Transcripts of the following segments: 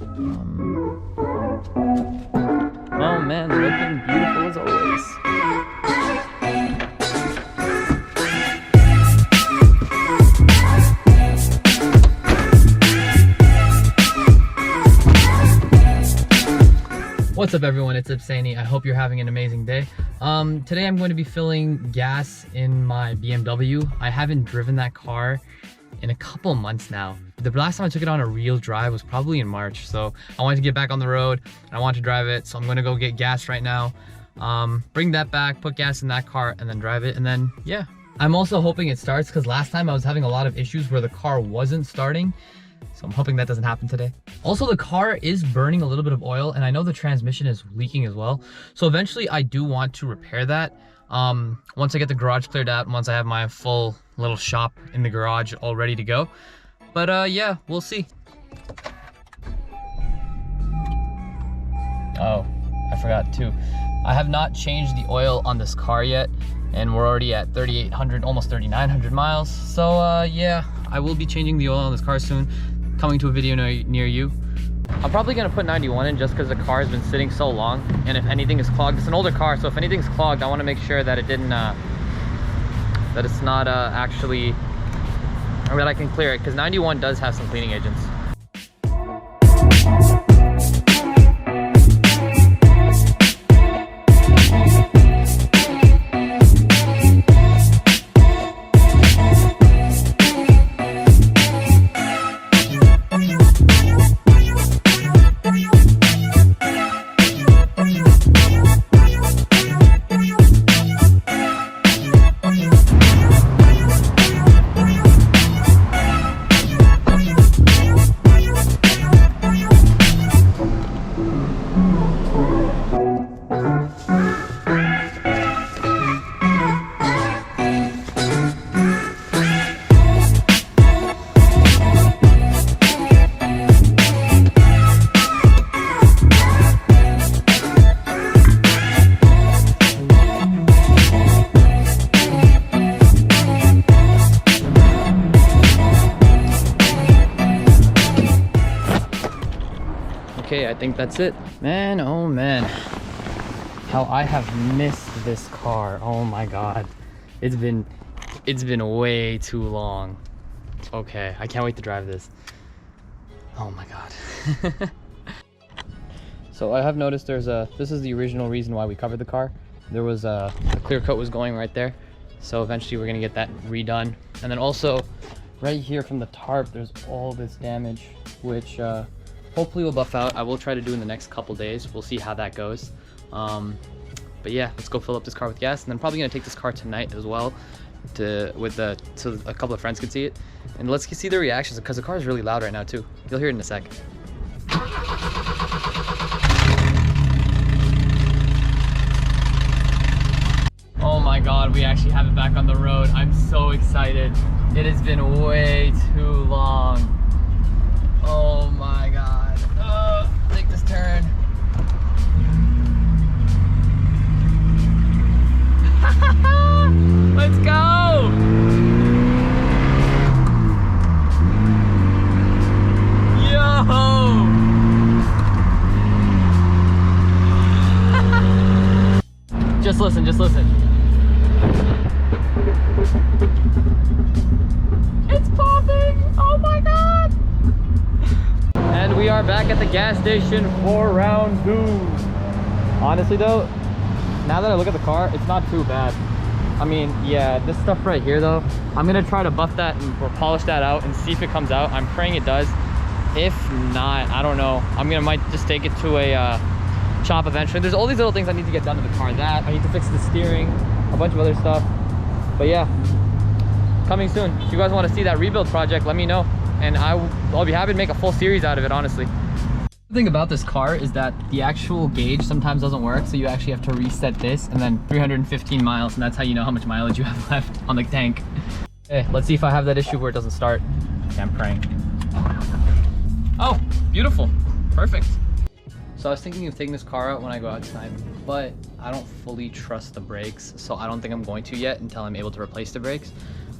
Oh man, looking beautiful as always. What's up everyone, it's Ibsani. I hope you're having an amazing day. Today I'm going to be filling gas in my BMW. I haven't driven that car in a couple months now. The last time I took it on a real drive was probably in March, so I wanted to get back on the road and I want to drive it, so I'm gonna go get gas right now, bring that back, put gas in that car, and then drive it, and then yeah. I'm also hoping it starts because last time I was having a lot of issues where the car wasn't starting, so I'm hoping that doesn't happen today. Also, the car is burning a little bit of oil, and I know the transmission is leaking as well, so eventually I do want to repair that. Once I get the garage cleared out and once I have my full little shop in the garage all ready to go. But yeah, we'll see. Oh, I forgot too. I have not changed the oil on this car yet, and we're already at 3,800, almost 3,900 miles. So yeah, I will be changing the oil on this car soon, coming to a video near you. I'm probably gonna put 91 in just because the car has been sitting so long, and if anything is clogged, it's an older car, so if anything's clogged, I want to make sure that it didn't, that it's not actually, or that I can clear it, because 91 does have some cleaning agents. Okay, I think that's it. Man, oh man. How I have missed this car. Oh my god. It's been way too long. Okay, I can't wait to drive this. Oh my god. So I have noticed this is the original reason why we covered the car. There was a clear coat was going right there. So eventually we're gonna get that redone. And then also right here from the tarp, there's all this damage, which hopefully we'll buff out. I will try to do in the next couple days. We'll see how that goes. But yeah, let's go fill up this car with gas, and then probably gonna take this car tonight as well so a couple of friends can see it, and let's see their reactions because the car is really loud right now too. You'll hear it in a sec. Oh my god, we actually have it back on the road. I'm so excited. It has been way too long. Oh my god. Take this turn. Let's go! Yo! Just listen, just listen. It's popping! Oh my god! And we are back at the gas station for round 2. Honestly though, now that I look at the car, it's not too bad. I mean, yeah, this stuff right here though, I'm gonna try to buff that or polish that out and see if it comes out. I'm praying it does. If not, I don't know. Might just take it to a shop eventually. There's all these little things I need to get done to the car. That I need to fix the steering, a bunch of other stuff. But yeah, coming soon. If you guys want to see that rebuild project, let me know, and I'll be happy to make a full series out of it, honestly. The thing about this car is that the actual gauge sometimes doesn't work, so you actually have to reset this, and then 315 miles, and that's how you know how much mileage you have left on the tank. Okay, let's see if I have that issue where it doesn't start. Okay, I'm praying. Oh, beautiful. Perfect. So I was thinking of taking this car out when I go outside, but I don't fully trust the brakes, so I don't think I'm going to yet until I'm able to replace the brakes.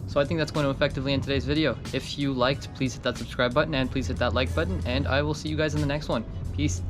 So I think that's going to effectively end today's video. If you liked, please hit that subscribe button and please hit that like button, and I will see you guys in the next one. Peace.